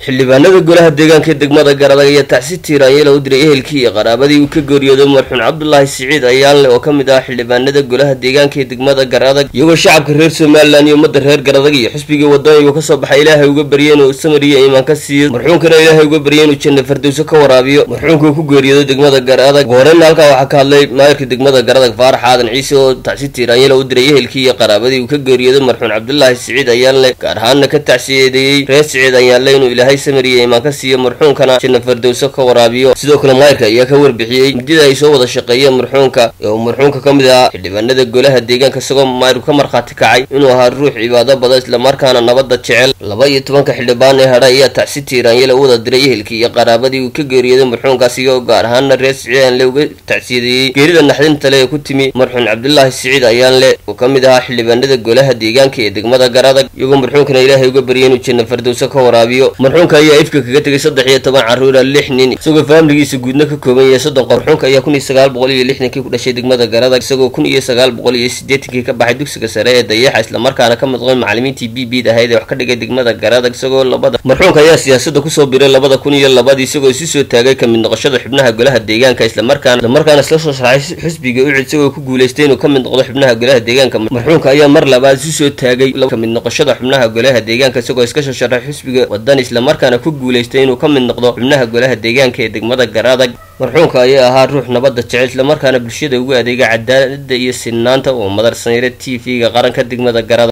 xildhibaanada golaha deegaanka degmada Garadag iyo tacsi tiiraanyada u diray ehelkii qaraabadii uu ka geeriyooday marxuun Cabdullaahi Siciid Ayaanle oo kamid ah xildhibaanada golaha deegaanka degmada Garadag iyagoo shacabka reer Soomaaliland iyo ummadda reer Garadag iyo xisbiga wadooyinka ka soo baxay Ilaahay uga bariyeen oo samariyo iimaan ka siiyo marxuunkana Ilaahay uga bariyeen oo janno firdawso ka waraabiyo marxuunku ku geeriyooday degmada Garadag gooreen halka waxa ka hadlay maayirka degmada Garadag Faarax Aadan Ciise oo tacsi tiiraanyada u diray ehelkii qaraabadii uu ka geeriyooday marxuun Cabdullaahi Siciid Ayaanle gaar ahaan ka tacsiyeeyay reer Siciid Ayaanle inuu Ilaahay samariyo iimaan ka siiyo marxuunkana janno firdawso ka waraabiyo sidoo kale maayirka ayaa ka warbixiyay midida ay soo wada shaqeeyeen marxuunka kamid ah xildhibaanada golaha deegaanka isagoo maayirku ka marxaati kacay inuu ahaa ruux cibaado badan isla markaana nabadda jecel 12 xildhibaan ee hadhay ayaa tacsi tiiraanyada u wada diray ehelkii iyo qaraabadii uu ka geeriyooday marxuunkaas iyo gaar ahaan reer Siciid Ayaanle uga tacsiyeeyay geerida naxdinta leh ee ku timi marxuun Cabdullaahi Siciid Ayaanle oo kamid ah xildhibaanada golaha deegaanka ee degmada Garadag iyagoo marxuunkana Ilaahay uga bariyay inuu janno firdawso ka waraabiyo marxuunka ayaa ifka kaga tagay 13 caruur 6 nin isagoo faamiligiisa guudna ka kooban yahay 3 qof marxuunka ayaa 1960 ku dhashay degmada Garadag isagoo 1980 ka baxay dugsiga sare ee Dayaxa isla markaana ka mid noqday macallimiintii BB ahayd ee wax ka dhigay degmada Garadag isagoo marxuunka ayaa siyaasadda ku soo biray 2002 isagoo isu soo taagay ka mid noqoshada xubnaha golaha deegaanka isla markaana isla soo saaray xisbiga u isagoo ku guuleystay inuu ka mid noqdo xubnaha golaha deegaanka marxuunka ayaa mar labaad isu soo taagay ka mid noqoshada xubnaha golaha deegaanka isagoo iska soo saaray xisbiga wadan isla markaana ku guuleystay inuu ka mid noqdo xubnaha golaha deegaanka ee degmada Garadag marxuunka ayaa ahaa ruux nabadda jecel isla markaana bulshada ugu adeega cadaaladda iyo sinaanta oo madarsanayra TV-ga qaranka degmada Garadag